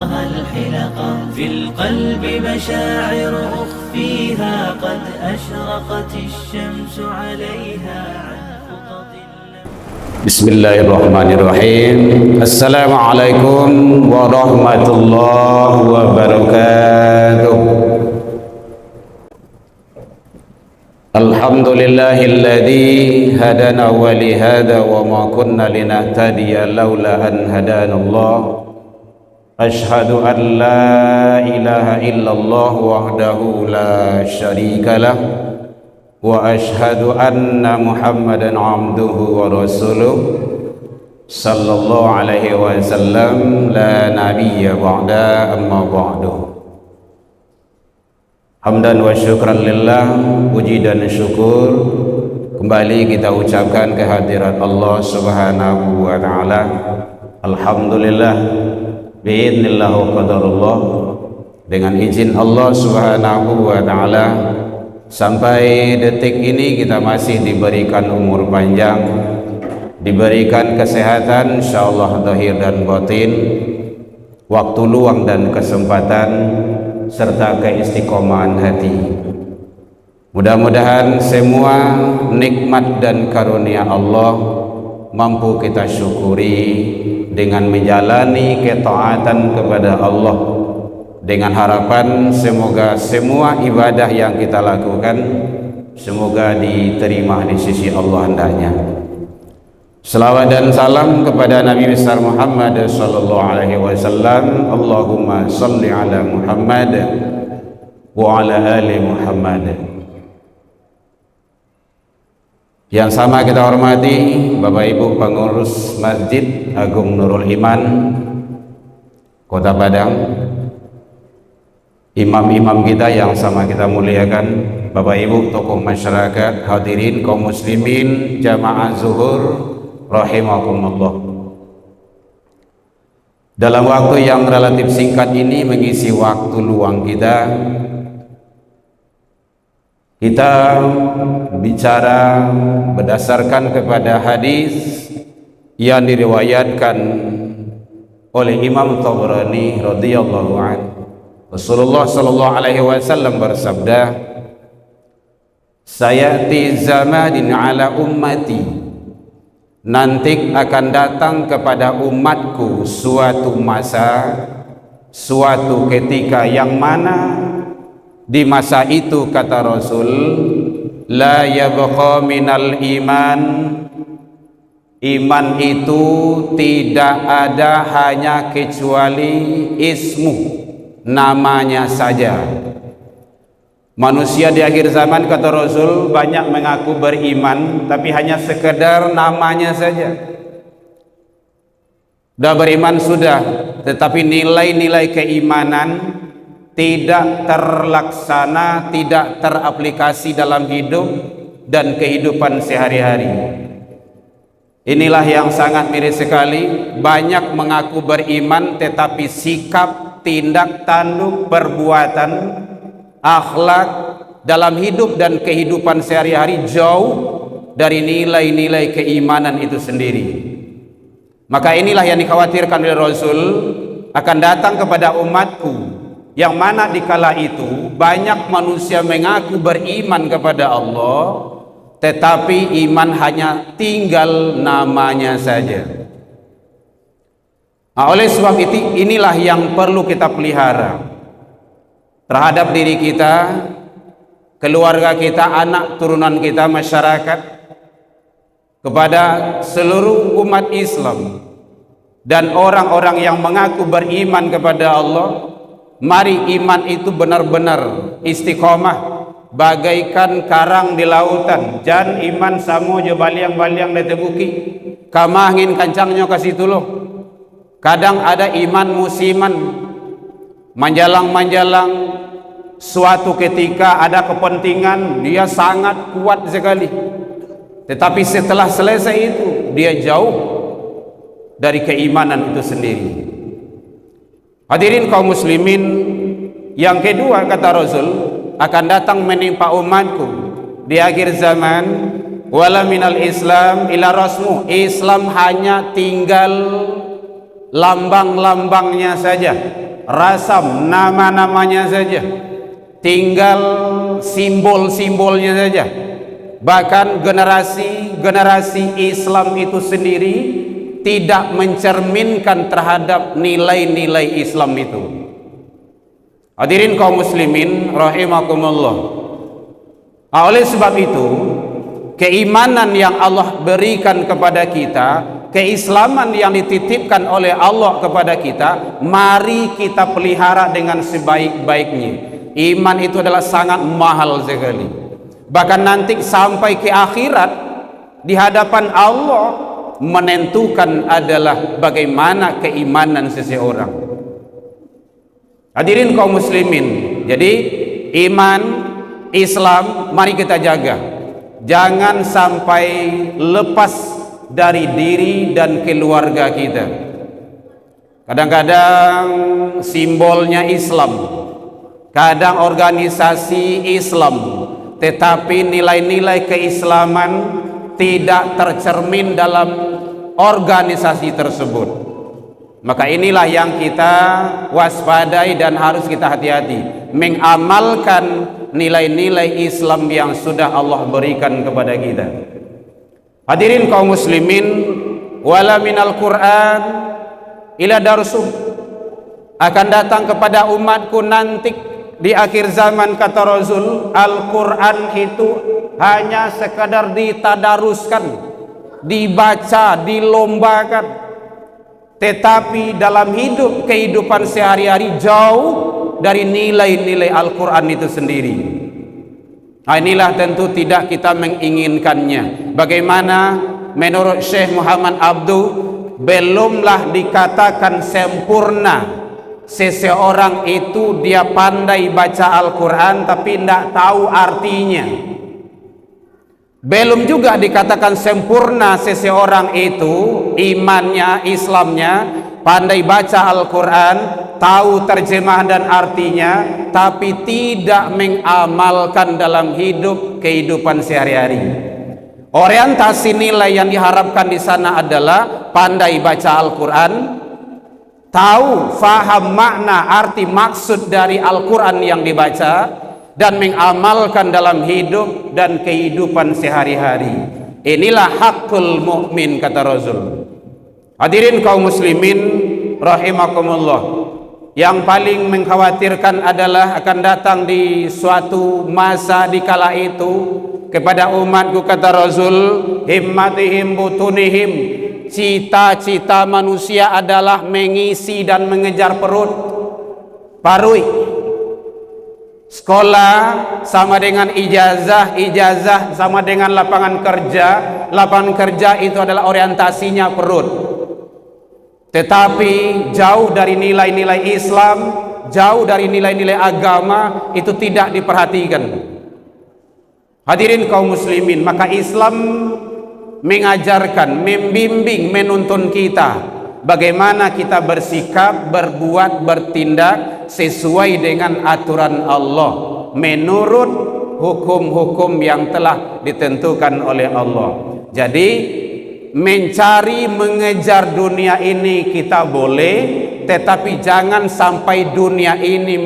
الحلقة في القلب مشاعر أخفيها قد أشرقت الشمس عليها عن خطط بسم الله الرحمن الرحيم. السلام عليكم ورحمة الله وبركاته. الحمد لله الذي هدانا ولهذا وما كنا لنهتدي لولا أن هدانا الله. أشهد أن لا إله إلا الله وحده لا شريك له وأشهد أن محمدا عبده ورسوله صلى الله عليه وسلم لا نبي بعد أما بعد. Hamdan wa syukran lillah, puji dan syukur kembali kita ucapkan kehadirat Allah Subhanahu wa taala. Alhamdulillah biidznillah wa qadarullah, dengan izin Allah Subhanahu wa taala sampai detik ini kita masih diberikan umur panjang, diberikan kesehatan insyaallah zahir dan batin, waktu luang dan kesempatan serta keistiqomahan hati. Mudah-mudahan semua nikmat dan karunia Allah mampu kita syukuri dengan menjalani ketaatan kepada Allah, dengan harapan semoga semua ibadah yang kita lakukan semoga diterima di sisi Allah hendaknya. Selawat dan salam kepada Nabi besar Muhammad sallallahu alaihi wasallam. Allahumma salli ala Muhammad wa ala ali Muhammad. Yang sama kita hormati Bapak Ibu pengurus Masjid Agung Nurul Iman Kota Padang, imam-imam kita yang sama kita muliakan, Bapak Ibu tokoh masyarakat, hadirin kaum muslimin jamaah zuhur rahimakumullah. Dalam waktu yang relatif singkat ini mengisi waktu luang kita bicara berdasarkan kepada hadis yang diriwayatkan oleh Imam Tabrani radhiyallahu anhu. Rasulullah sallallahu alaihi wasallam bersabda, "Sayati zamanun ala ummati." Nanti akan datang kepada umatku suatu masa, suatu ketika yang mana di masa itu kata Rasul, la yabqa minal iman, iman itu tidak ada hanya kecuali ismu, namanya saja. Manusia di akhir zaman kata Rasul banyak mengaku beriman tapi hanya sekedar namanya saja. Sudah beriman sudah, tetapi nilai-nilai keimanan tidak terlaksana, tidak teraplikasi dalam hidup dan kehidupan sehari-hari. Inilah yang sangat miris sekali, banyak mengaku beriman tetapi sikap, tindak tanduk, perbuatan, akhlak dalam hidup dan kehidupan sehari-hari jauh dari nilai-nilai keimanan itu sendiri. Maka inilah yang dikhawatirkan oleh Rasul akan datang kepada umatku, yang mana dikala itu banyak manusia mengaku beriman kepada Allah tetapi iman hanya tinggal namanya saja. Nah, oleh sebab itu inilah yang perlu kita pelihara terhadap diri kita, keluarga kita, anak turunan kita, masyarakat, kepada seluruh umat Islam dan orang-orang yang mengaku beriman kepada Allah. Mari iman itu benar-benar istiqomah bagaikan karang di lautan. Jan iman samo je baliang-baliang di tebuki kamangin kancangnya kasih tuluh. Kadang ada iman musiman, manjalang-manjalang, suatu ketika ada kepentingan dia sangat kuat sekali, tetapi setelah selesai itu dia jauh dari keimanan itu sendiri. Hadirin kaum muslimin, yang kedua kata Rasul akan datang menimpa umatku di akhir zaman, wala minal Islam ila rasmu, Islam hanya tinggal lambang-lambangnya saja. rasam nama-namanya saja, tinggal simbol-simbolnya saja. Bahkan generasi Islam itu sendiri tidak mencerminkan terhadap nilai-nilai Islam itu. Hadirin kaum muslimin rahimakumullah. Oleh sebab itu, keimanan yang Allah berikan kepada kita, keislaman yang dititipkan oleh Allah kepada kita, mari kita pelihara dengan sebaik-baiknya. Iman itu adalah sangat mahal sekali. Bahkan nanti sampai ke akhirat, di hadapan Allah menentukan adalah bagaimana keimanan seseorang. Hadirin kaum muslimin, jadi iman Islam mari kita jaga. Jangan sampai lepas dari diri dan keluarga kita. Kadang-kadang simbolnya Islam, kadang organisasi Islam, tetapi nilai-nilai keislaman tidak tercermin dalam organisasi tersebut. Maka inilah yang kita waspadai dan harus kita hati-hati mengamalkan nilai-nilai Islam yang sudah Allah berikan kepada kita. Hadirin kaum muslimin, wala minal Qur'an ila darsum, akan datang kepada umatku nanti di akhir zaman, kata Rasul, Al-Quran itu hanya sekadar ditadaruskan, dibaca, dilombakan, tetapi dalam kehidupan sehari-hari jauh dari nilai-nilai Al-Quran itu sendiri. Nah, inilah tentu tidak kita menginginkannya. Bagaimana menurut Syekh Muhammad Abdu, belumlah dikatakan sempurna seseorang itu dia pandai baca Al-Quran tapi tidak tahu artinya. Belum juga dikatakan sempurna seseorang itu imannya, Islamnya, pandai baca Al-Quran, tahu terjemahan dan artinya, tapi tidak mengamalkan dalam kehidupan sehari-hari. Orientasi nilai yang diharapkan di sana adalah pandai baca Al-Quran, tahu, faham makna, arti, maksud dari Al-Quran yang dibaca, dan mengamalkan dalam hidup dan kehidupan sehari-hari. Inilah hakul mukmin, kata Rasul. Hadirin kaum muslimin rahimakumullah, yang paling mengkhawatirkan adalah akan datang di suatu masa di kala itu kepada umatku, kata Rasul, himmatihim butunihim, cita-cita manusia adalah mengisi dan mengejar perut, parui. Sekolah sama dengan ijazah, ijazah sama dengan lapangan kerja itu adalah orientasinya perut. Tetapi jauh dari nilai-nilai Islam, jauh dari nilai-nilai agama, itu tidak diperhatikan. Hadirin kaum muslimin, maka Islam mengajarkan, membimbing, menuntun kita bagaimana kita bersikap, berbuat, bertindak sesuai dengan aturan Allah, menurut hukum-hukum yang telah ditentukan oleh Allah. Jadi mencari, mengejar dunia ini kita boleh, tetapi jangan sampai dunia ini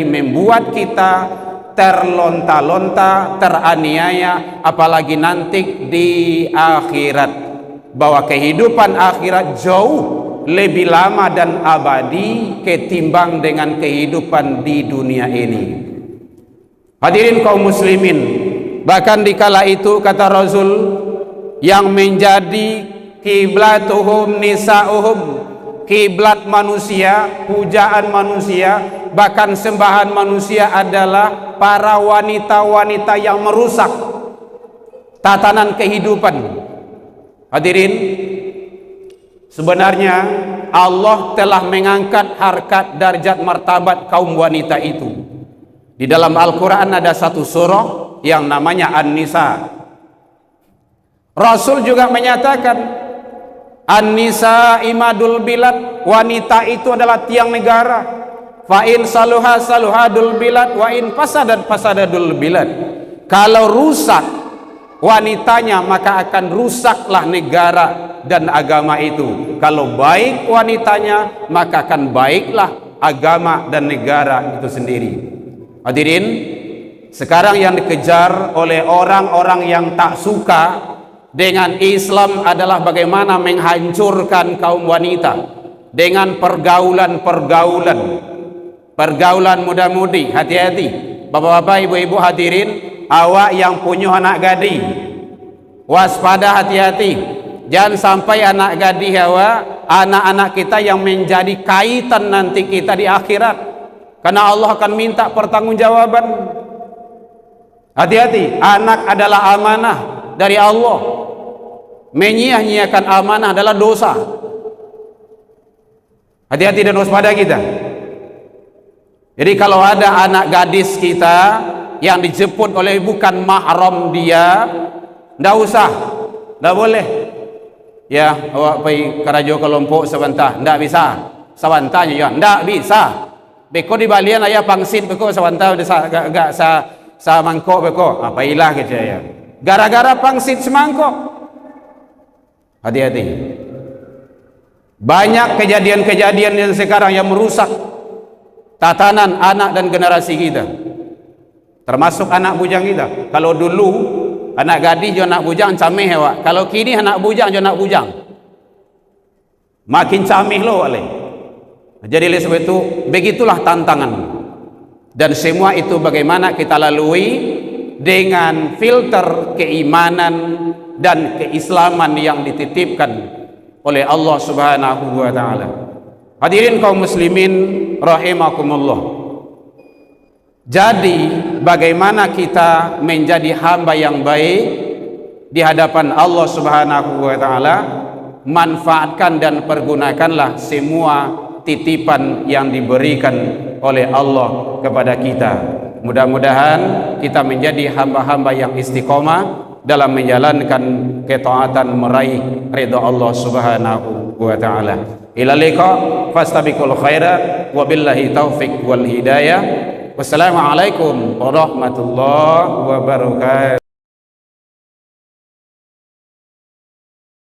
membuat kita terlonta-lonta, teraniaya, apalagi nanti di akhirat. Bahwa kehidupan akhirat jauh lebih lama dan abadi ketimbang dengan kehidupan di dunia ini. Hadirin kaum muslimin, bahkan di kala itu, kata Rasul, yang menjadi kiblatuhum nisa'uhum, kiblat manusia, pujaan manusia, bahkan sembahan manusia adalah para wanita-wanita yang merusak tatanan kehidupan. Hadirin, sebenarnya Allah telah mengangkat harkat, darjat, martabat kaum wanita itu. Di dalam Al-Quran ada satu surah yang namanya An-Nisa. Rasul juga menyatakan, An-Nisa imadul bilad, wanita itu adalah tiang negara. Fa in saluha saluhadul bilad, wa in fasadadul bilad. Kalau rusak wanitanya, maka akan rusaklah negara dan agama itu. Kalau baik wanitanya, maka akan baiklah agama dan negara itu sendiri. Hadirin, sekarang yang dikejar oleh orang-orang yang tak suka dengan Islam adalah bagaimana menghancurkan kaum wanita dengan pergaulan muda-mudi. Hati-hati bapak-bapak, ibu-ibu hadirin, awak yang punya anak gadis, waspada, hati-hati. Jangan sampai anak gadis awak, anak-anak kita yang menjadi kaitan nanti kita di akhirat, karena Allah akan minta pertanggungjawaban. Hati-hati, anak adalah amanah dari Allah. Menyia-nyiakan amanah adalah dosa. Hati-hati dan waspada kita. Jadi kalau ada anak gadis kita yang dijemput oleh bukan mahram dia, ndak usah, ndak boleh. Ya, awak pergi ke Raja Kelompok sebentar, ndak bisa. Sebentar ya, ndak bisa. Beko di balian ayah pangsit beko sebentar gak sa mangkok beko. Apa ilah ke saya. Gara-gara pangsit semangkok. Hati-hati. Banyak kejadian-kejadian yang sekarang yang merusak tatanan anak dan generasi kita, termasuk anak bujang kita. Kalau dulu anak gadis jo anak bujang camih awak, kalau kini anak bujang jo anak bujang makin camih lo oleh. Jadi oleh sebab itu begitulah tantangan, dan semua itu bagaimana kita lalui dengan filter keimanan dan keislaman yang dititipkan oleh Allah Subhanahu wa taala. Hadirin kaum muslimin rahimakumullah. Jadi bagaimana kita menjadi hamba yang baik di hadapan Allah Subhanahu wa taala? Manfaatkan dan pergunakanlah semua titipan yang diberikan oleh Allah kepada kita. Mudah-mudahan kita menjadi hamba-hamba yang istiqomah dalam menjalankan ketaatan meraih ridha Allah Subhanahu wa taala. Ila liqa fastabiqul khairat wa billahi taufik wal hidayah. Wassalamualaikum warahmatullahi wabarakatuh.